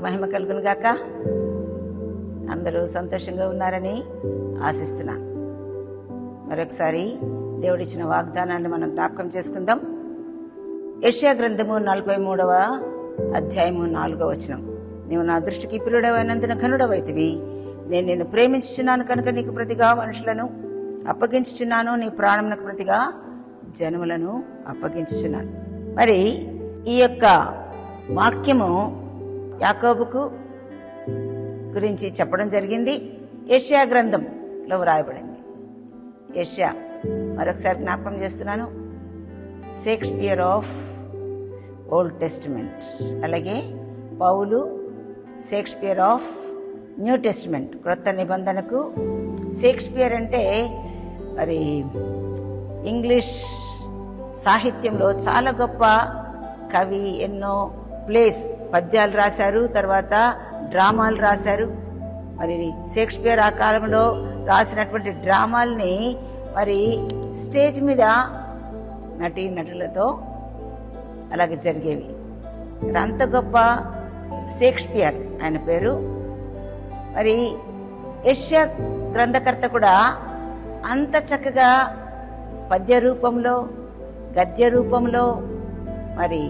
మహిమ కలుగును గాక. అందరూ సంతోషంగా ఉన్నారని ఆశిస్తున్నాను. మరొకసారి దేవుడిచ్చిన వాగ్దానాన్ని మనం జ్ఞాపకం చేసుకుందాం. యెషయా గ్రంథము 43వ అధ్యాయము 4వ వచనం. నీవు నా దృష్టికి ప్రియుడవైనందున ఘనుడవైతివి. నేను నిన్ను ప్రేమించుచున్నాను కనుక నీకు ప్రతిగా మనుషులను అప్పగించుచున్నాను, నీ ప్రాణమునకు ప్రతిగా జనములను అప్పగించుచున్నాను. మరి ఈ యొక్క వాక్యము యాకోబుకు గురించి చెప్పడం జరిగింది. యెషయా గ్రంథంలో వ్రాయబడింది. యెషయా మరొకసారి జ్ఞాపకం చేస్తున్నాను, షేక్స్పియర్ ఆఫ్ ఓల్డ్ టెస్టిమెంట్. అలాగే పౌలు షేక్స్పియర్ ఆఫ్ న్యూ టెస్టిమెంట్, క్రొత్త నిబంధనకు. షేక్స్పియర్ అంటే మరి ఇంగ్లీష్ సాహిత్యంలో చాలా గొప్ప కవి. ఎన్నో ప్లేస్ పద్యాలు రాశారు, తర్వాత డ్రామాలు రాశారు. మరి షేక్స్పియర్ ఆ కాలంలో రాసినటువంటి డ్రామాల్ని మరి స్టేజ్ మీద నటులతో అలాగే జరిగేవి. అంత గొప్ప షేక్స్పియర్ ఆయన పేరు. మరి యెషయా గ్రంథకర్త కూడా అంత చక్కగా పద్య రూపంలో, గద్య రూపంలో మరి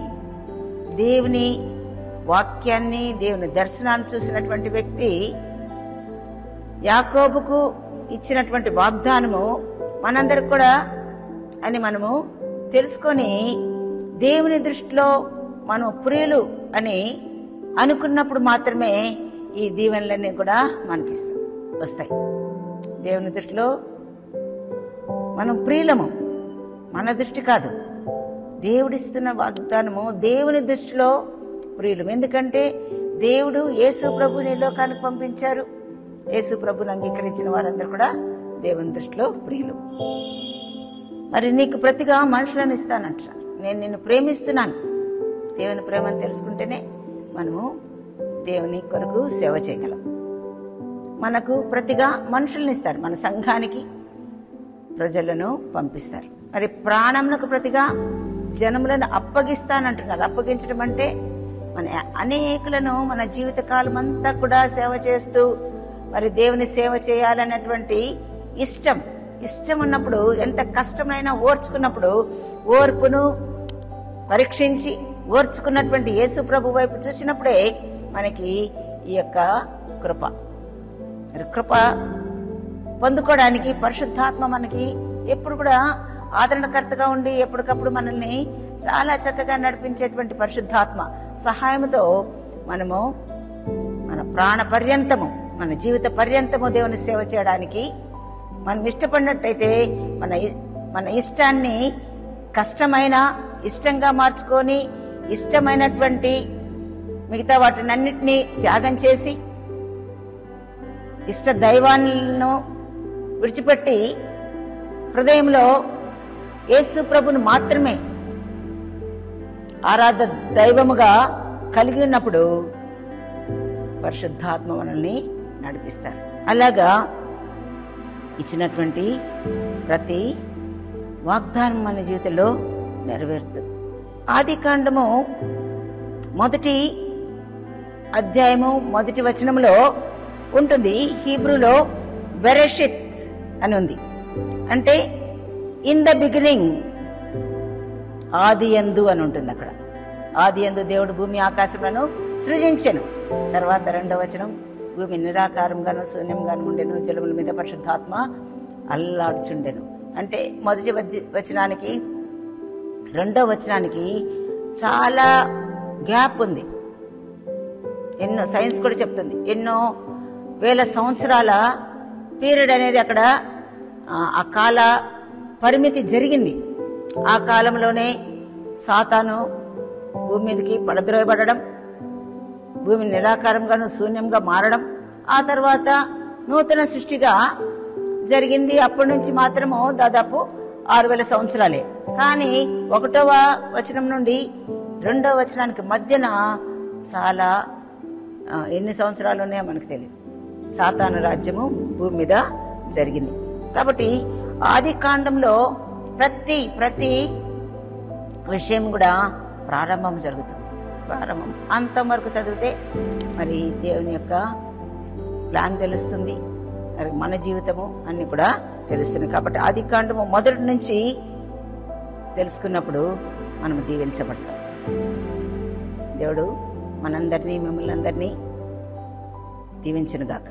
దేవుని వాక్యాన్ని, దేవుని దర్శనాన్ని చూసినటువంటి వ్యక్తి. యాకోబుకు ఇచ్చినటువంటి వాగ్దానము మనందరికి కూడా అని మనము తెలుసుకొని దేవుని దృష్టిలో మనం ప్రియులు అని అనుకున్నప్పుడు మాత్రమే ఈ దీవెనలన్నీ కూడా మనకి వస్తాయి. దేవుని దృష్టిలో మనం ప్రియులము, మన దృష్టి కాదు. దేవుడిస్తున్న వాగ్దానము దేవుని దృష్టిలో ప్రియులం. ఎందుకంటే దేవుడు యేసు ప్రభుని లోకానికి పంపించారు. యేసు ప్రభుని అంగీకరించిన వారందరూ కూడా దేవుని దృష్టిలో ప్రియులు. మరి నీకు ప్రతిగా మనుషులను ఇస్తానంటారు. నేను నిన్ను ప్రేమిస్తున్నాను. దేవుని ప్రేమను తెలుసుకుంటేనే మనము దేవుని కొరకు సేవ చేయగలం. మనకు ప్రతిగా మనుషులను ఇస్తారు. మన సంఘానికి ప్రజలను పంపిస్తారు. మరి ప్రాణంకు ప్రతిగా జనములను అప్పగిస్తానంటున్నారు. అప్పగించడం అంటే మన అనేకులను మన జీవితకాలం అంతా కూడా సేవ చేస్తూ మరి దేవుని సేవ చేయాలన్నటువంటి ఇష్టం ఉన్నప్పుడు, ఎంత కష్టమైనా ఓర్చుకున్నప్పుడు, ఓర్పును పరీక్షించి ఓర్చుకున్నటువంటి యేసు ప్రభు వైపు చూసినప్పుడే మనకి ఈ యొక్క కృప పొందుకోవడానికి పరిశుద్ధాత్మ మనకి ఎప్పుడు కూడా ఆదరణకర్తగా ఉండి ఎప్పటికప్పుడు మనల్ని చాలా చక్కగా నడిపించేటువంటి పరిశుద్ధాత్మ సహాయంతో మనము మన ప్రాణ పర్యంతము, మన జీవిత పర్యంతము దేవుని సేవ చేయడానికి మనం ఇష్టపడినట్టయితే మన ఇష్టాన్ని కష్టమైన ఇష్టంగా మార్చుకొని ఇష్టమైనటువంటి మిగతా వాటినన్నిటినీ త్యాగం చేసి ఇష్ట దైవాలను విడిచిపెట్టి హృదయంలో యేసు ప్రభుని మాత్రమే ఆరాధ దైవముగా కలిగి ఉన్నప్పుడు పరిశుద్ధాత్మ మనల్ని నడిపిస్తారు. అలాగా ఇచ్చినటువంటి ప్రతి వాగ్దానం మన జీవితంలో నెరవేరుతుంది. ఆదికాండము 1వ అధ్యాయము 1వ వచనంలో ఉంటుంది. హీబ్రూలో బెరెషిత్ అని ఉంది. అంటే ఇన్ ద బిగినింగ్, ఆదియందు అని ఉంటుంది. అక్కడ ఆదియందు దేవుడు భూమి ఆకాశములను సృజించెను. తర్వాత 2వ వచనం, భూమి నిరాకారంగాను శూన్యంగాను ఉండెను, జలముల మీద పరిశుద్ధాత్మ అల్లాడుచుండెను. అంటే మొదటి వచనానికి 2వ వచనానికి చాలా గ్యాప్ ఉంది. ఎన్నో సైన్స్ కూడా చెప్తుంది, ఎన్నో వేల సంవత్సరాల పీరియడ్ అనేది అక్కడ ఆ కాల పరిమితి జరిగింది. ఆ కాలంలోనే సాతాను భూమి మీదకి పడద్రోయబడడం, భూమి నిరాకారంగాను శూన్యంగా మారడం, ఆ తర్వాత నూతన సృష్టిగా జరిగింది. అప్పటి నుంచి మాత్రము దాదాపు 6000 సంవత్సరాలే. కానీ 1వ వచనం నుండి 2వ వచనానికి మధ్యన చాలా ఎన్ని సంవత్సరాలు ఉన్నాయో మనకు తెలియదు. సాతాను రాజ్యము భూమి మీద జరిగింది. కాబట్టి ఆది కాండంలో ప్రతి విషయం కూడా ప్రారంభం జరుగుతుంది. ప్రారంభం అంతం వరకు చదివితే మరి దేవుని యొక్క ప్లాన్ తెలుస్తుంది, మరి మన జీవితము అన్ని కూడా తెలుస్తుంది. కాబట్టి ఆదికాండము మొదటి నుంచి తెలుసుకున్నప్పుడు మనం దీవించబడతాం. దేవుడు మనందరినీ, మిమ్మల్ని అందరినీ దీవించును గాక.